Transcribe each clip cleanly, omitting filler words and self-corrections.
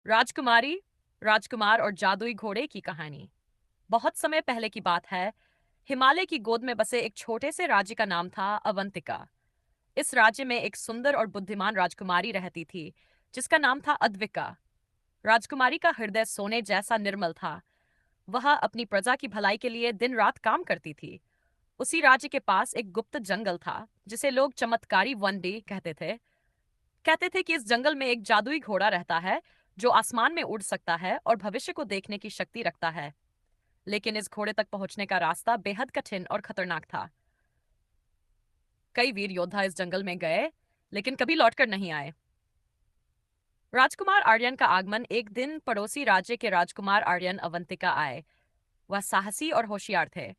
राजकुमारी, राजकुमार और जादुई घोड़े की कहानी। बहुत समय पहले की बात है। हिमालय की गोद में बसे एक छोटे से राज्य का नाम था अवंतिका। इस राज्य में एक सुंदर और बुद्धिमान राजकुमारी रहती थी, जिसका नाम था अद्विका। राजकुमारी का हृदय सोने जैसा निर्मल था। वह अपनी प्रजा की भलाई के लिए दिन रात काम करती थी। उसी राज्य के पास एक गुप्त जंगल था, जिसे लोग चमत्कारी वन भी कहते थे कि इस जंगल में एक जादुई घोड़ा रहता है, जो आसमान में उड़ सकता है और भविष्य को देखने की शक्ति रखता है। लेकिन इस घोड़े तक पहुंचने का रास्ता बेहद कठिन और खतरनाक था। कई वीर योद्धा इस जंगल में गए, लेकिन कभी लौटकर नहीं आए। राजकुमार आर्यन का आगमन एक दिन पड़ोसी राज्य के राजकुमार आर्यन अवंतिका आए। वह साहसी और होशियार थे।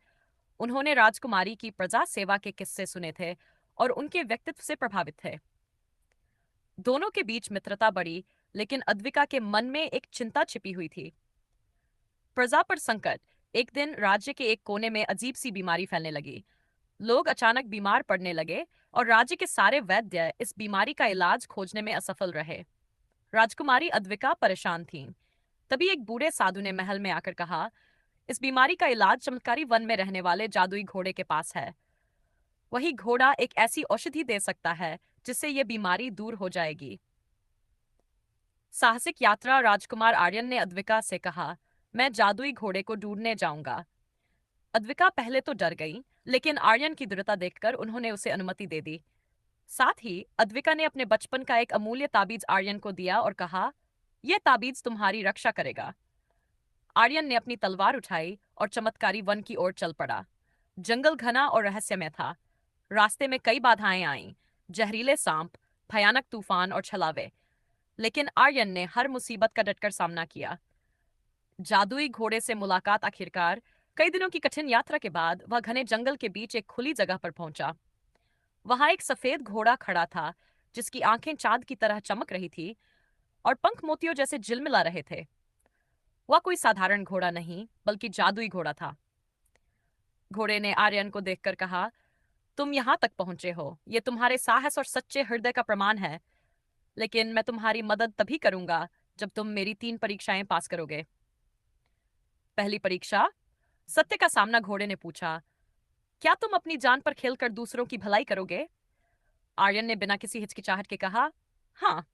उन्होंने राजकुमारी की प्रजा सेवा के किस्से सुने थे और उनके व्यक्तित्व से प्रभावित थे। दोनों के बीच मित्रता बढ़ी, लेकिन अद्विका के मन में एक चिंता छिपी हुई थी। प्रजा पर संकट। एक दिन राज्य के एक कोने में अजीब सी बीमारी फैलने लगी। लोग अचानक बीमार पड़ने लगे और राज्य के सारे वैद्य इस बीमारी का इलाज खोजने में असफल रहे। राजकुमारी अद्विका परेशान थीं। तभी एक बूढ़े साधु ने महल में आकर कहा, इस बीमारी का इलाज चमत्कारी वन में रहने वाले जादुई घोड़े के पास है। वही घोड़ा एक ऐसी औषधि दे सकता है जिससे यह बीमारी दूर हो जाएगी। साहसिक यात्रा। राजकुमार आर्यन ने अद्विका से कहा, मैं जादुई घोड़े को ढूंढने जाऊंगा। अद्विका पहले तो डर गई, लेकिन आर्यन की दृढ़ता देखकर उन्होंने उसे अनुमति दे दी। साथ ही अद्विका ने अपने बचपन का एक अमूल्य ताबीज आर्यन को दिया और कहा, यह ताबीज तुम्हारी रक्षा करेगा। आर्यन ने अपनी तलवार उठाई और चमत्कारी वन की ओर चल पड़ा। जंगल घना और रहस्यमय था। रास्ते में कई बाधाएं आईं, जहरीले सांप, भयानक तूफान और छलावे। लेकिन आर्यन ने हर मुसीबत का डटकर सामना किया। जादुई घोड़े से मुलाकात। आखिरकार कई दिनों की कठिन यात्रा के बाद वह घने जंगल के बीच एक खुली जगह पर पहुंचा। वहां एक सफेद घोड़ा खड़ा था, जिसकी आंखें चांद की तरह चमक रही थी और पंख मोतियों जैसे झिलमिला रहे थे। वह कोई साधारण घोड़ा नहीं, बल्कि जादुई घोड़ा था। घोड़े ने आर्यन को देखकर कहा, तुम यहां तक पहुंचे हो, यह तुम्हारे साहस और सच्चे हृदय का प्रमाण है। लेकिन मैं तुम्हारी मदद तभी करूंगा जब तुम मेरी 3 परीक्षाएं पास करोगे। पहली परीक्षा। सत्य का सामना। घोड़े ने पूछा, क्या तुम अपनी जान पर खेलकर दूसरों की भलाई करोगे? आर्यन ने बिना किसी हिचकिचाहट के कहा, हाँ।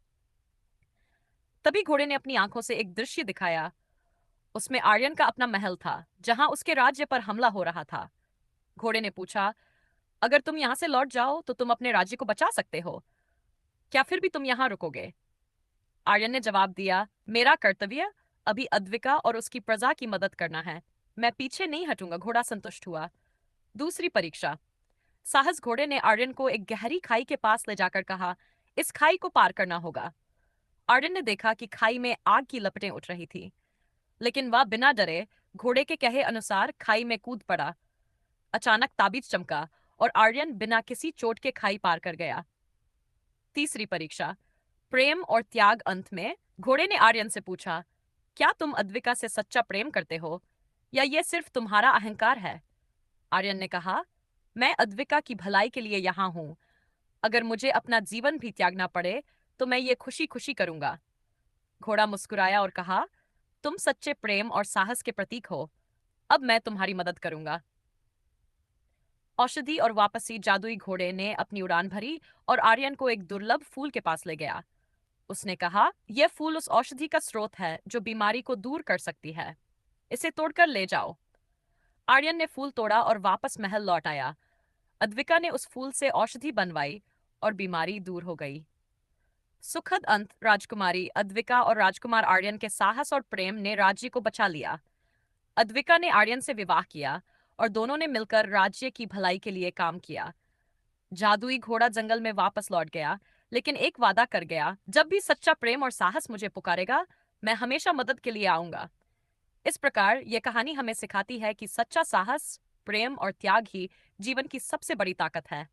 तभी घोड़े ने अपनी आंखों से एक दृश्य दिखाया। उसमें आर्यन का अपना महल था, जहां उसके राज्य पर हमला हो रहा था। घोड़े ने पूछा, अगर तुम यहां से लौट जाओ तो तुम अपने राज्य को बचा सकते हो। क्या फिर भी तुम यहां रुकोगे? आर्यन ने जवाब दिया, मेरा कर्तव्य अभी अद्विका और उसकी प्रजा की मदद करना है। मैं पीछे नहीं हटूंगा। घोड़ा संतुष्ट हुआ। दूसरी परीक्षा। साहस। घोड़े ने आर्यन को एक गहरी खाई के पास ले जाकर कहा, इस खाई को पार करना होगा। आर्यन ने देखा कि खाई में आग की लपटें उठ रही थी, लेकिन वह बिना डरे घोड़े के कहे अनुसार खाई में कूद पड़ा। अचानक ताबीज चमका और आर्यन बिना किसी चोट के खाई पार कर गया। तीसरी परीक्षा। प्रेम और त्याग। अंत में घोड़े ने आर्यन से पूछा, क्या तुम अद्विका से सच्चा प्रेम करते हो या यह सिर्फ तुम्हारा अहंकार है? आर्यन ने कहा, मैं अद्विका की भलाई के लिए यहाँ हूं। अगर मुझे अपना जीवन भी त्यागना पड़े तो मैं ये खुशी खुशी करूंगा। घोड़ा मुस्कुराया और कहा, तुम सच्चे प्रेम और साहस के प्रतीक हो। अब मैं तुम्हारी मदद करूंगा। औषधि और वापसी। जादुई घोड़े ने अपनी उड़ान भरी और आर्यन को एक दुर्लभ फूल के पास ले गया। उसने कहा, यह फूल उस औषधि का स्रोत है जो बीमारी को दूर कर सकती है। इसे तोड़कर ले जाओ। आर्यन ने फूल तोड़ा और वापस महल लौट आया। अद्विका ने उस फूल से औषधि बनवाई और बीमारी दूर हो गई। सुखद अंत। राजकुमारी अद्विका और राजकुमार आर्यन के साहस और प्रेम ने राज्य को बचा लिया। अद्विका ने आर्यन से विवाह किया और दोनों ने मिलकर राज्य की भलाई के लिए काम किया। जादुई घोड़ा जंगल में वापस लौट गया, लेकिन एक वादा कर गया, जब भी सच्चा प्रेम और साहस मुझे पुकारेगा, मैं हमेशा मदद के लिए आऊंगा। इस प्रकार यह कहानी हमें सिखाती है कि सच्चा साहस, प्रेम और त्याग ही जीवन की सबसे बड़ी ताकत है।